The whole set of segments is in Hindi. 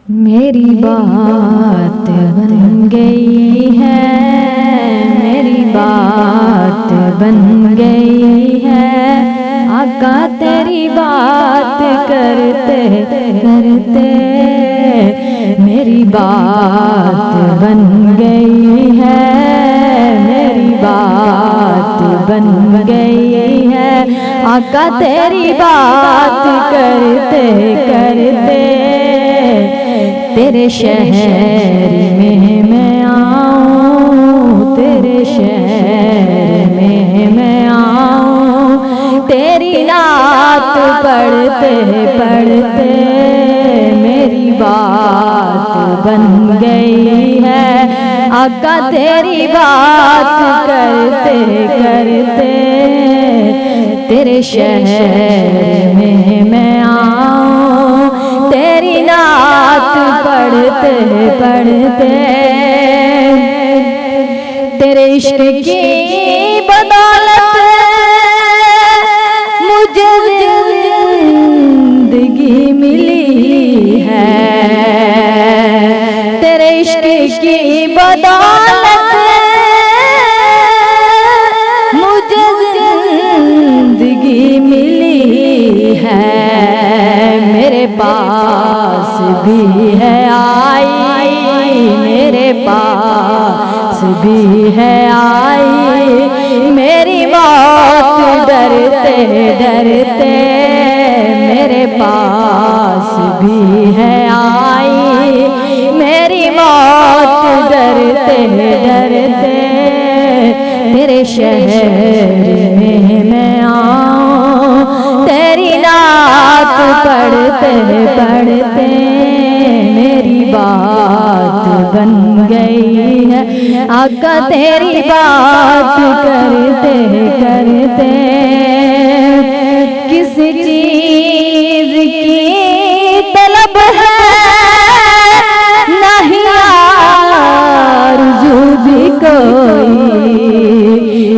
मेरी बात बन गई है, मेरी बात बन गई है। आका तेरी बात करते करते मेरी बात बन गई है, मेरी बात बन गई है। आका तेरी बात करते करते तेरे शहर में मैं आऊं, तेरे शहर में मैं आऊं। तेरी नात पढ़ते पढ़ते मेरी बात बन गई है। आका तेरी बात करते करते तेरे शहर में मैं आऊं। तेरी नात पढ़ते पढ़ते तेरे इश्क की बदौलत मुझे जिंदगी मिली है। तेरे इश्क की बदौलत मुझे जिंदगी मिली है। मेरे पास भी है आई, मेरे पास भी है आई। मेरी मौत डरते डरते मेरे पास भी है आई। मेरी मौत डरते डरते तेरे शहर में मैं आऊं। तेरी नात पढ़ते पढ़ते मेरी बात बन गई है। आका तेरी बात करते करते किस चीज की तलब है नहीं आरज़ू भी कोई।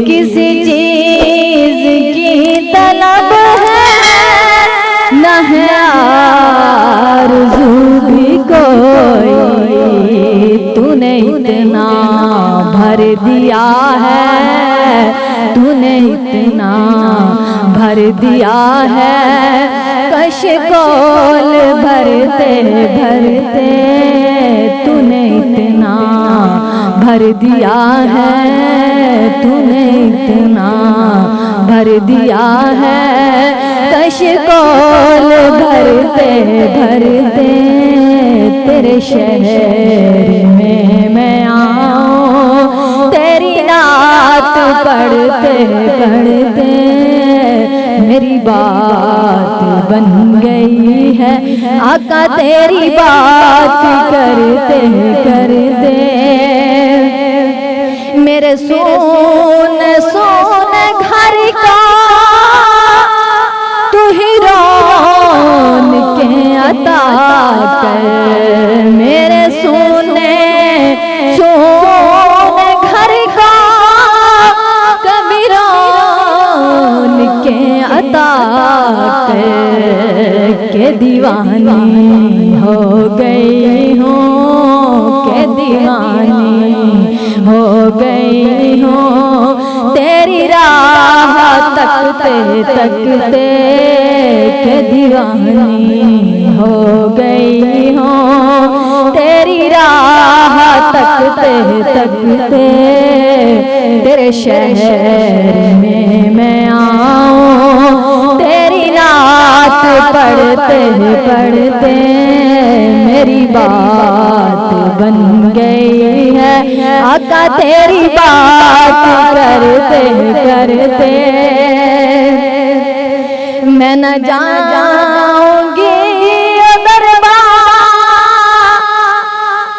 किसी चीज की तलब है नहीं आरज़ू भी कोई। तूने इतना भर दिया है, तूने इतना भर दिया है। कशकोल भरते भरते तूने इतना भर दिया है, तूने इतना भर दिया है। कशकोल भरते भरते तेरे शहर में मैं आऊं। तेरी नात पढ़ते पढ़ते मेरी बात बन गई है। आका तेरी बात करते करते मेरे सोने सोने घर का तू ही रौन के अता कर। मेरे सोने सोने घर का कभी रौन के अता कर। के दीवानी हो गई हूँ, के दीवानी हो गई हूँ। तेरी राह तकते तकते के दीवानी हो गई हूँ। तेरी राह तकते तकते तेरे शहर में मैं आऊं। तेरी नात पढ़ते पढ़ते मेरी बात बन गई है। आका तेरी बात करते करते मैं न जाऊंगी दरबार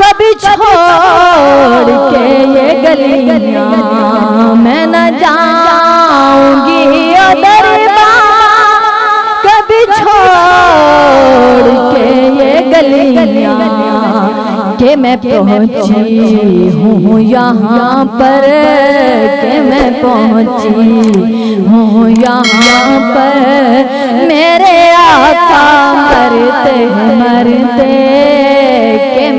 कभी छोड़ के ये गलियां। मैं न जाऊंगी दरबार कभी छोड़ के ये गलियां। के मैं पहुंची हूँ यहाँ पर, के मैं पहुंची हूँ यहाँ पर। मेरे आका मरते मरते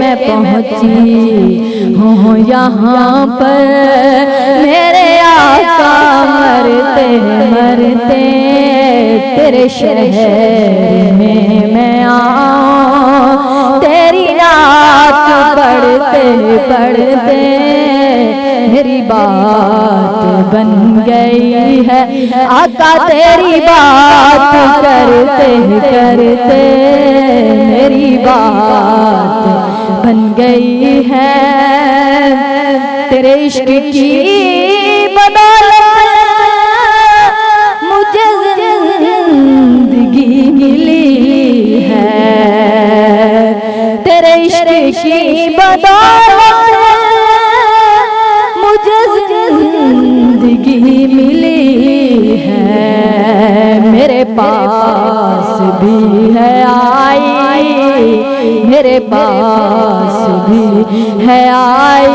मैं पहुंची हूँ यहाँ पर, मेरे आका मरते मरते तेरे शहर में मैं आऊं, तेरी नात पढ़ते पढ़ते मेरी बात बन गई है आका, तेरी बात करते करते मेरी बात बन गई है। तेरे इश्क की बदौलत मुझे जिंदगी मिली है, तेरे इश्क की बदौलत मुझे जिंदगी मिली है। मेरे पास भी है आई, मेरे पास भी है आई,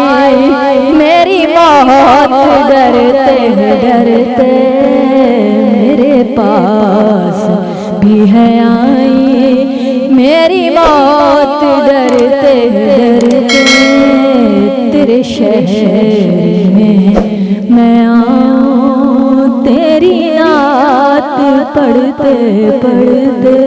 मेरी मौत डरते डरते मेरे पास भी है आई, मेरी मौत डरते डरते तेरे शहर में मैं आऊं, तेरी नात पढ़ते पढ़ते।